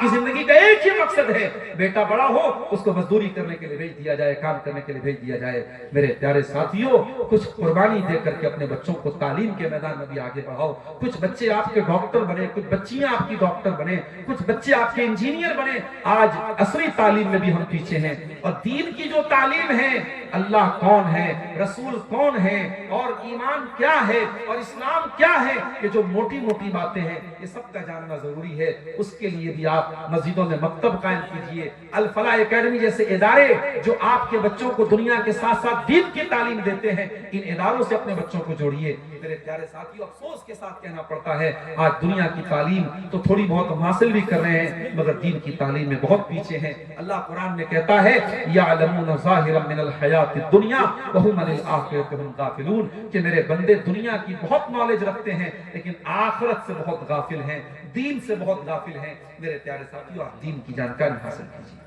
آپ کی زندگی کا ایک ہی مقصد ہے، بیٹا بڑا ہو اس کو مزدوری کرنے کے لیے بھیج دیا جائے، کام کرنے کے لیے بھیج دیا جائے۔ میرے پیارے ساتھیوں، کچھ قربانی دے کر کے اپنے بچوں کو تعلیم کے میدان میں بھی آگے بڑھاؤ۔ کچھ بچے آپ کے ڈاکٹر بنے، کچھ بچیاں آپ کی ڈاکٹر بنے، کچھ بچے آپ کے انجینئر بنے۔ آج عصری تعلیم میں بھی ہم پیچھے ہیں، اور دین کی جو تعلیم ہے، اللہ کون ہے، رسول کون ہے، اور ایمان کیا ہے، اور اسلام کیا ہے، یہ جو موٹی موٹی باتیں ہیں یہ سب کا جاننا ضروری ہے۔ اس کے لیے بھی آپ مسجدوں میں مکتب قائم کیجئے۔ الفلاح اکیڈمی جیسے ادارے جو آپ کے بچوں کو دنیا کے ساتھ ساتھ دین کی تعلیم دیتے ہیں، ان اداروں سے اپنے بچوں کو جوڑیے۔ میرے پیارے ساتھیوں، افسوس کے ساتھ کہنا پڑتا ہے آج دنیا کی تعلیم تو تھوڑی بہت ہم حاصل بھی کر رہے ہیں، مگر دین کی تعلیم میں بہت پیچھے ہیں۔ اللہ قرآن میں کہتا ہے یعلمون ظاہرا من الحیات الدنیا وہم عن الآخرۃ هم غافلون، کہ میرے بندے دنیا کی بہت نالج رکھتے ہیں لیکن آخرت سے بہت غافل ہیں، دین سے بہت غافل ہیں۔ میرے پیارے ساتھیوں، آپ دین کی جانکاری حاصل کیجیے۔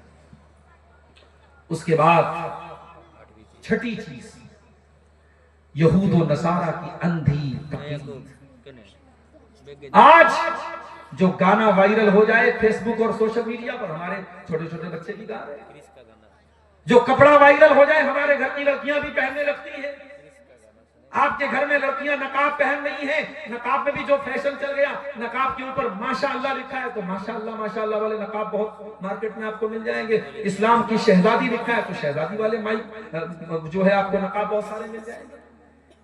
اس کے بعد چھٹی چیز، یہود و نصارہ کی اندھی تقلید۔ آج جو گانا وائرل ہو جائے فیس بک اور سوشل میڈیا پر، ہمارے چھوٹے چھوٹے بچے بھی گا رہے ہیں۔ جو کپڑا وائرل ہو جائے ہمارے گھر کی لڑکیاں بھی پہننے لگتی ہیں۔ آپ کے گھر میں لڑکیاں نقاب پہن رہی ہیں، نقاب میں بھی جو فیشن چل گیا، نقاب کے اوپر ماشاءاللہ لکھا ہے تو ماشاءاللہ والے نقاب بہت مارکیٹ میں آپ کو مل جائیں گے۔ اسلام کی شہزادی لکھا ہے تو شہزادی والے مائک جو ہے آپ کو نقاب بہت سارے مل جائیں گے۔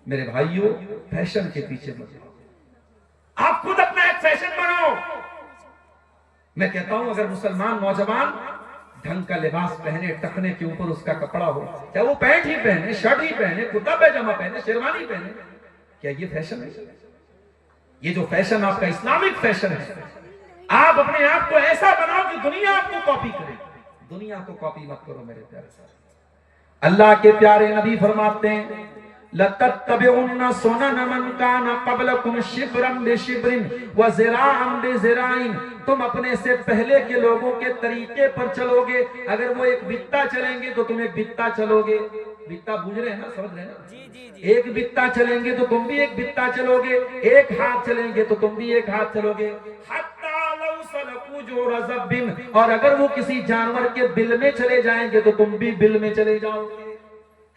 میرے بھائیوں، فیشن کے پیچھے مت جاؤ، آپ خود اپنا ایک فیشن بناؤ۔ میں کہتا ہوں اگر مسلمان نوجوان ڈھنگ کا لباس پہنے، ٹکنے کے اوپر اس کا کپڑا ہو، چاہے وہ پینٹ ہی پہنے، شرٹ ہی پہنے، کرتا پیجامہ پہنے، شیروانی پہنے، کیا یہ فیشن ہے؟ یہ جو فیشن آپ کا اسلامک فیشن ہے، آپ اپنے آپ کو ایسا بناؤ کہ دنیا آپ کو کاپی کرے۔ دنیا کو کاپی مت کرو میرے پیارے ساتھ۔ اللہ کے پیارے نبی فرماتے ہیں لَتَتَّبِعُنَّ سُنَنَ مَنْ كَانَ قَبْلَكُمْ شِبْرًا بِشِبْرٍ وَذِرَاعًا بِذِرَاعٍ، تم اپنے سے پہلے کے لوگوں کے طریقے پر چلو گے۔ اگر وہ ایک بتا چلیں گے تو تم ایک بتا چلو گے۔ بتا بوجھ رہے ہیں نا، سمجھ رہے ہیں نا؟ ایک بتا چلیں گے تو تم بھی ایک بتا چلو گے، ایک ہاتھ چلیں گے تو تم بھی ایک ہاتھ چلو گے۔ حَتَّى لَوْ سَلَكُوا جُحْرَ ضَبٍّ، اور اگر وہ کسی جانور کے بل میں چلے جائیں گے تو تم بھی بل میں چلے جاؤ گے۔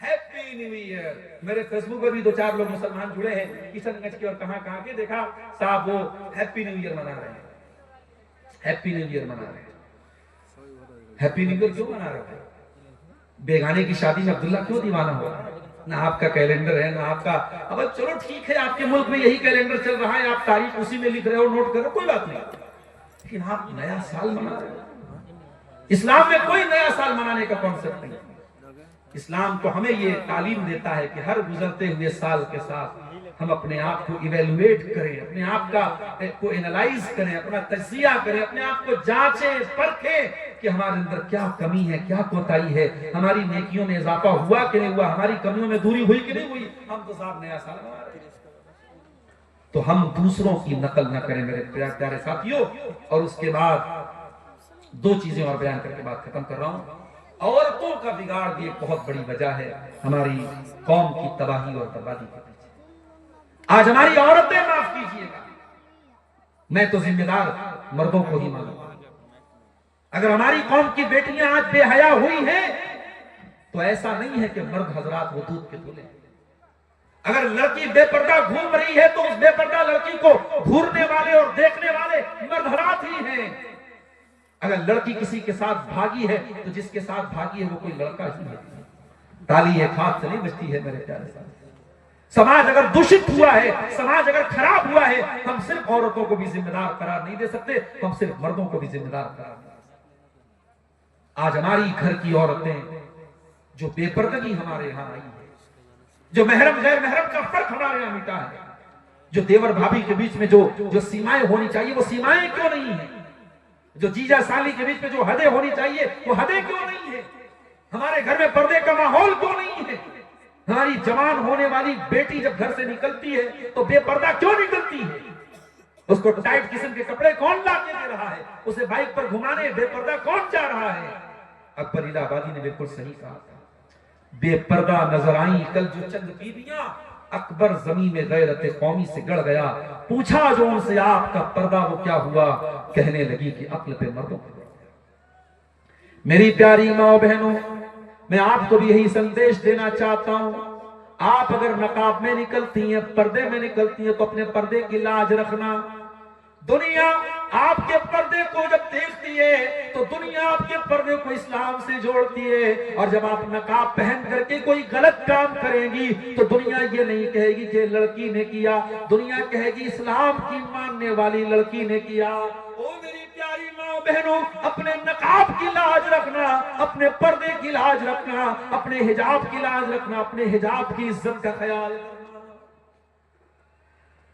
Happy new year. میرے فیس بک پر بھی دو چار لوگ مسلمان جڑے ہیں کشن گنج کے اور کہاں کے، دیکھا صاحب وہ ہیپی نیو ایئر منا رہے ہیں۔ ہیپی نیو ایئر منا رہے ہیں۔ ہیپی نیو ایئر کیوں منا رہے ہیں؟ بیگانے کی شادی میں عبداللہ کیوں دیوانہ ہو رہا ہے؟ نہ آپ کا کیلنڈر ہے، نہ آپ کا، اب چلو ٹھیک ہے آپ کے ملک میں یہی کیلنڈر چل رہا ہے، آپ تاریخ اسی میں لکھ رہے ہو، نوٹ کر رہے ہو، کوئی بات نہیں، لیکن آپ نیا سال منا رہے ہیں۔ اسلام میں کوئی نیا سال منانے کا کانسیپٹ نہیں۔ اسلام تو ہمیں یہ تعلیم دیتا ہے کہ ہر گزرتے ہوئے سال کے ساتھ ہم اپنے آپ کو ایویلویٹ کریں، اپنے آپ کو انالائز کریں، اپنا تجزیہ کریں، اپنے آپ کو جانچیں پرکھیں کہ ہمارے اندر کیا کمی ہے، کیا کوتاہی ہے، ہماری نیکیوں میں اضافہ ہوا کہ نہیں ہوا، ہماری کمیوں میں دوری ہوئی کہ نہیں ہوئی۔ ہم تو صاحب نیا سال منا رہے ہیں، تو ہم دوسروں کی نقل نہ کریں میرے پیارے ساتھیوں۔ اور اس کے بعد دو چیزیں اور بیان کر کے بات ختم کر رہا ہوں۔ عورتوں کا بگاڑ بھی ایک بہت بڑی وجہ ہے ہماری قوم کی تباہی اور بربادی کے پیچھے۔ آج ہماری عورتیں، معاف کیجیے گا، میں تو ذمہ دار مردوں کو ہی مانوں گا، اگر ہماری قوم کی بیٹیاں آج بے حیا ہوئی ہیں تو ایسا نہیں ہے کہ مرد حضرات وہ دودھ کے دھلے۔ اگر لڑکی بے پردہ گھوم رہی ہے تو اس بے پردہ لڑکی کو گھورنے والے اور دیکھنے والے مرد حضرات ہی ہیں۔ اگر لڑکی کسی کے ساتھ بھاگی ہے تو جس کے ساتھ بھاگی ہے وہ کوئی لڑکا ہی ہے۔ تالی ایک ہاتھ سے نہیں بجتی ہے میرے پیارے ساتھ۔ سماج اگر دشت ہوا ہے، سماج اگر خراب ہوا ہے، ہم صرف عورتوں کو بھی ذمہ دار قرار نہیں دے سکتے، ہم صرف مردوں کو بھی ذمہ دار قرار دے سکتے۔ آج ہماری گھر کی عورتیں جو بے پردگی ہمارے یہاں آئی ہے، جو محرم غیر محرم کا فرق ہمارے یہاں مٹا ہے، جو دیور بھابھی کے بیچ میں جو سیمائیں ہونی چاہیے وہ سیمائیں کیوں نہیں ہیں، جو جیجا سالی کے بیچ میں جو حدیں ہونی چاہیے وہ حدیں کیوں نہیں ہیں، ہمارے گھر میں پردے کا ماحول کیوں نہیں ہے، ہماری جوان ہونے والی بیٹی جب گھر سے نکلتی ہے تو بے پردہ کیوں نکلتی ہے، اس کو ٹائٹ قسم کے کپڑے کون لا کے دے رہا ہے، اسے بائک پر گھمانے بے پردہ کون جا رہا ہے۔ اکبر الہ آبادی نے بالکل صحیح کہا تھا، بے پردہ نظر آئیں کل جو چند بیویاں اکبر زمین میں غیرت قومی سے گڑ گیا، پوچھا جو ان سے آپ کا پردہ وہ کیا ہوا، کہنے لگی کہ عقل پہ مردوں کو۔ میری پیاری ماں بہنوں، میں آپ کو بھی یہی سندیش دینا چاہتا ہوں، آپ اگر نقاب میں نکلتی ہیں، پردے میں نکلتی ہیں، تو اپنے پردے کی لاج رکھنا۔ دنیا آپ کے پردے کو جب دیکھتی ہے تو دنیا آپ کے پردے کو اسلام سے جوڑتی ہے، اور جب آپ نقاب پہن کر کے کوئی غلط کام کریں گی تو دنیا یہ نہیں کہے گی کہ لڑکی نے کیا، دنیا کہے گی اسلام کی ماننے والی لڑکی نے کیا۔ او میری پیاری ماں بہنوں، اپنے نقاب کی لاج رکھنا، اپنے پردے کی لاج رکھنا، اپنے حجاب کی لاج رکھنا، اپنے حجاب کی عزت کا خیال رکھنا۔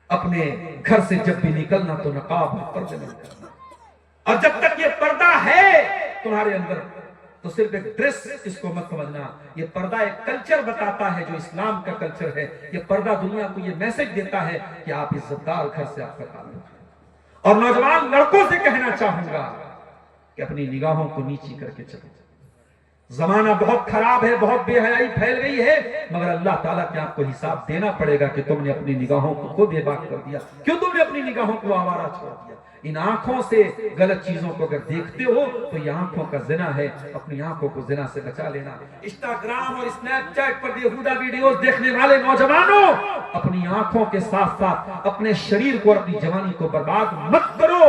اپنے گھر سے جب بھی نکلنا تو نقاب اور پردے میں نکلنا، اور جب تک یہ پردہ ہے تمہارے اندر تو صرف ایک ڈریس اس کو مت سمجھنا، یہ پردہ ایک کلچر بتاتا ہے جو اسلام کا کلچر ہے۔ یہ پردہ دنیا کو یہ میسج دیتا ہے کہ آپ عزتدار گھر سے آپ کا تعلق ہے۔ اور نوجوان لڑکوں سے کہنا چاہوں گا کہ اپنی نگاہوں کو نیچی کر کے چلو۔ زمانہ بہت خراب ہے، بہت بے حیائی پھیل گئی ہے، مگر اللہ تعالیٰ کے آپ کو حساب دینا پڑے گا کہ تم نے اپنی نگاہوں کو بے باک کر دیا، کیوں تم نے اپنی نگاہوں کو آوارہ چھوڑ دیا۔ ان آنکھوں سے غلط چیزوں کو اگر دیکھتے ہو تو یہ آنکھوں کا زنا ہے، اپنی آنکھوں کو زنا سے بچا لینا۔ انسٹاگرام اور اسنیپ چیٹ پر بیہودہ ویڈیوز دیکھنے والے نوجوانوں، اپنی آنکھوں کے ساتھ ساتھ اپنے شریر کو اور اپنی جوانی کو برباد مت کرو،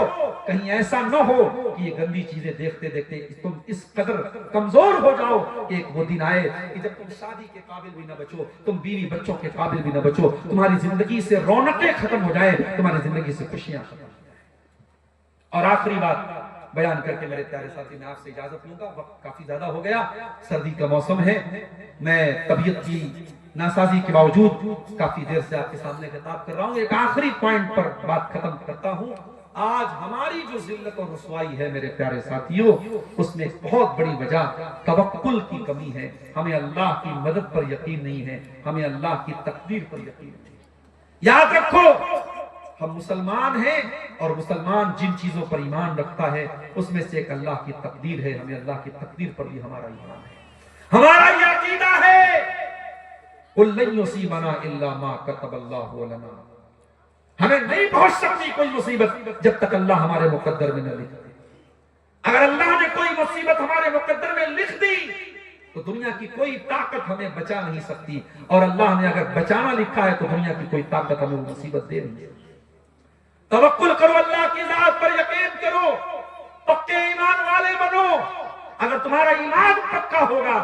کہیں ایسا نہ ہو کہ یہ گندی چیزیں دیکھتے دیکھتے تم اس قدر کمزور ہو جاؤ کہ ایک وہ دن آئے کہ جب تم شادی کے قابل بھی نہ بچو، تم بیوی بچوں کے قابل بھی نہ بچو، تمہاری زندگی سے رونقیں ختم ہو جائیں، تمہاری زندگی سے خوشیاں ختم۔ اور آخری بات بیان کر کے میرے پیارے ساتھی میں آپ سے اجازت لوں گا، وقت کافی زیادہ ہو گیا، سردی کا موسم ہے، میں طبیعت کی ناسازی کے باوجود کافی دیر سے آپ کے سامنے خطاب کر رہا ہوں۔ ایک آخری پوائنٹ پر بات ختم کرتا ہوں۔ آج ہماری جو ذلت اور رسوائی ہے میرے پیارے ساتھیوں، اس میں ایک بہت بڑی وجہ توکل کی کمی ہے۔ ہمیں اللہ کی مدد پر یقین نہیں ہے، ہمیں اللہ کی تقدیر پر یقین نہیں ہے۔ یاد رکھو، ہم مسلمان ہیں اور مسلمان جن چیزوں پر ایمان رکھتا ہے اس میں سے ایک اللہ کی تقدیر ہے، ہمیں اللہ کی تقدیر پر بھی ہمارا ایمان ہے، ہمارا یہ عقیدہ ہے قُلْ لَن يُصِيبَنَا إِلَّا مَا كَتَبَ اللَّهُ لَنَا۔ ہمیں نہیں پہنچ سکتی کوئی مصیبت جب تک اللہ ہمارے مقدر میں نہ لکھ دے۔ اگر اللہ نے کوئی مصیبت ہمارے مقدر میں لکھ دی تو دنیا کی کوئی طاقت ہمیں بچا نہیں سکتی، اور اللہ نے اگر بچانا لکھا ہے تو دنیا کی کوئی طاقت ہمیں وہ مصیبت دے نہیں سکتی۔ توکل کرو، اللہ کی ذات پر یقین کرو، پکے ایمان والے بنو۔ اگر تمہارا ایمان پکا ہوگا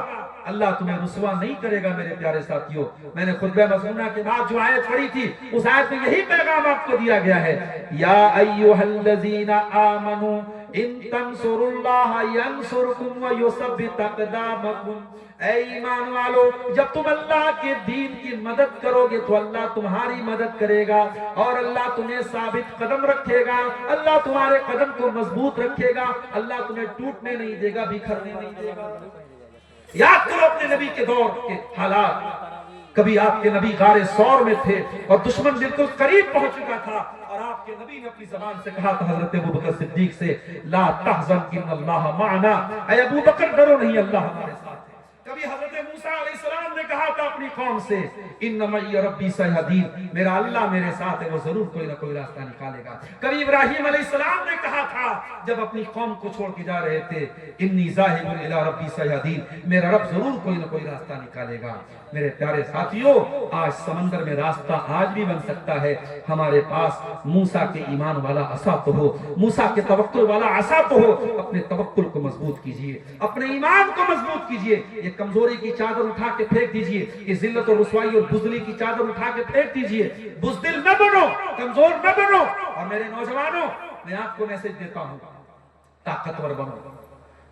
اللہ تمہیں رسوا نہیں کرے گا۔ میرے پیارے ساتھیوں، میں نے خطبہ مصنوعہ کے بعد جو آیت پڑھی تھی اس آیت میں یہی پیغام آپ کو دیا گیا ہے، یا ایھا الذین آمنوا ان تنصروا اللہ ینصرکم ویثبت اقدامکم۔ اے ایمان والو، جب تم اللہ کے دین کی مدد کرو گے تو اللہ تمہاری مدد کرے گا، اور اللہ تمہیں ثابت قدم رکھے گا، اللہ تمہارے قدم کو مضبوط رکھے گا، اللہ تمہیں ٹوٹنے نہیں دے گا، بکھرنے نہیں دے گا۔ یاد کرو اپنے نبی کے دور کے حالات، کبھی آپ کے نبی غار ثور میں تھے اور دشمن بالکل قریب پہنچ چکا تھا، اور آپ کے نبی نے اپنی زبان سے کہا تھا حضرت ابوبکر صدیق سے، لا تحزن ان اللہ معنا، اے ابو بکر ڈرو نہیں، اللہ ہمارے ساتھ ہے۔ کبھی حضرت موسیٰ علیہ السلام نے کہا تھا اپنی قوم سے، ان معی ربی سیہدین، میرا اللہ میرے ساتھ ہے، وہ ضرور کوئی نہ کوئی راستہ نکالے گا۔ کبھی ابراہیم علیہ السلام نے کہا تھا جب اپنی قوم کو چھوڑ کے جا رہے تھے، انی ذاہب الی ربی سیہدین، میرا رب ضرور کوئی نہ کوئی راستہ نکالے گا۔ میرے پیارے ساتھیوں، آج سمندر میں راستہ آج بھی بن سکتا ہے، ہمارے پاس موسیٰ کے ایمان والا عصا تو ہو، موسیٰ کے توکل والا عصا تو ہو۔ اپنے توکل کو مضبوط کیجئے، اپنے ایمان کو مضبوط کیجئے، یہ کمزوری کی چادر اٹھا کے پھینک دیجئے، یہ ذلت اور رسوائی اور بزدلی کی چادر اٹھا کے پھینک دیجئے، بزدل نہ بنو، کمزور نہ بنو۔ اور میرے نوجوانوں، میں آپ کو میسج دیتا ہوں، طاقتور بنو،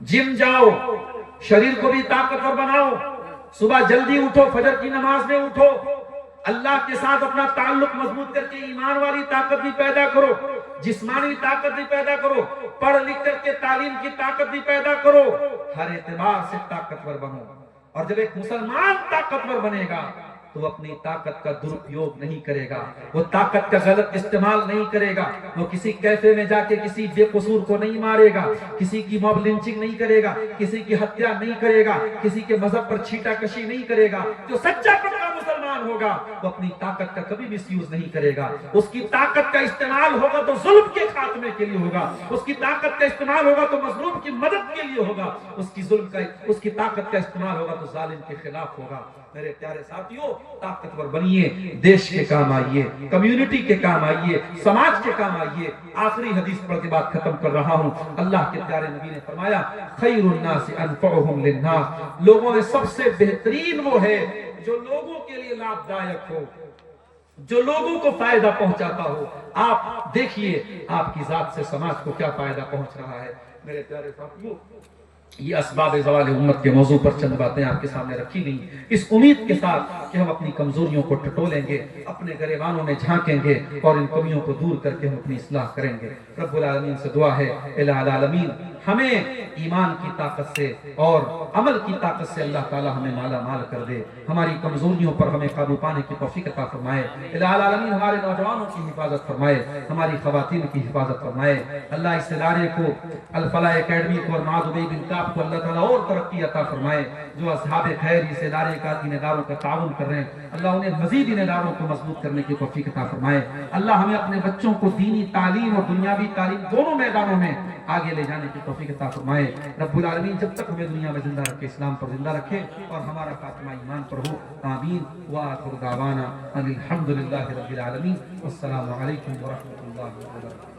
جم جاؤ، شریر کو بھی طاقتور بناؤ، صبح جلدی اٹھو، فجر کی نماز میں اٹھو، اللہ کے ساتھ اپنا تعلق مضبوط کر کے ایمان والی طاقت بھی پیدا کرو، جسمانی طاقت بھی پیدا کرو، پڑھ لکھ کر کے تعلیم کی طاقت بھی پیدا کرو، ہر اعتبار سے طاقتور بنو۔ اور جب ایک مسلمان طاقتور بنے گا تو وہ اپنی طاقت کا درپیوگ نہیں کرے گا، وہ طاقت کا غلط استعمال نہیں کرے گا، وہ کسی کیفے میں جا کے کسی بے قصور کو نہیں مارے گا، کسی کی موب لنچنگ نہیں کرے گا، کسی کی ہتیا نہیں کرے گا، کسی کے مذہب پر چھیٹا کشی نہیں کرے گا۔ جو سچا پکا مسلمان ہوگا تو اپنی طاقت کا کبھی مس یوز نہیں کرے گا. اس کی طاقت کا استعمال ہوگا تو ظلم کے خاتمے کے لیے ہوگا. اس کی طاقت کا استعمال ہوگا تو مظلوم کی مدد کے لیے ہوگا. اس کی طاقت کا استعمال ہوگا تو ظالم کے خلاف ہوگا. میرے پیارے ساتھیوں، طاقتور بنیے، دیش کے کام آئیے، کمیونٹی کے کام آئیے، سماج کے کام آئیے. آخری حدیث پڑھ کے بات ختم کر رہا ہوں. اللہ کے پیارے نبی نے فرمایا خیر الناس انفعهم للناس، لوگوں میں سب سے بہترین وہ ہے جو لوگوں کے لیے لابھ دائک ہو، جو لوگوں کو فائدہ پہنچاتا ہو. آپ دیکھیے آپ کی ذات سے سماج کو کیا فائدہ پہنچ رہا ہے. میرے پیارے ساتھیوں، یہ اسباب زوال امت کے موضوع پر چند باتیں آپ کے سامنے رکھی گئی، اس امید کے ساتھ کہ ہم اپنی کمزوریوں کو ٹٹولیں گے، اپنے گریبانوں میں جھانکیں گے اور ان کمیوں کو دور کر کے ہم اپنی اصلاح کریں گے. رب العالمین سے دعا ہے الہ العالمین ہمیں ایمان کی طاقت سے اور عمل کی طاقت سے اللہ تعالی ہمیں مالا مال کر دے. ہماری کمزوریوں پر ہمیں قابو پانے کی توفیق عطا فرمائے. الہ العالمین ہمارے نوجوانوں کی حفاظت فرمائے، ہماری خواتین کی حفاظت فرمائے. اللہ اس ادارے کو، الفلاح اکیڈمی کو اور معاذ ابی بن کعب کو اللہ تعالیٰ اور ترقی عطا فرمائے. جو اصحاب خیر اس ادارے کا، ان اداروں کا تعاون کر رہے ہیں، اللہ انہیں مزید ان اداروں کو مضبوط کرنے کی توفیق عطا فرمائے. اللہ ہمیں اپنے بچوں کو دینی تعلیم اور دنیاوی تعلیم دونوں میدانوں میں آگے لے جانے کی توفیق عطا فرمائے. رب العالمین جب تک ہمیں دنیا میں زندہ رکھے، اسلام پر زندہ رکھے اور ہمارا خاتمہ ایمان پر ہو. آمین. وآخر دعوانا ان الحمدللہ رب العالمین. والسلام علیکم ورحمۃ اللہ وبرکاتہ.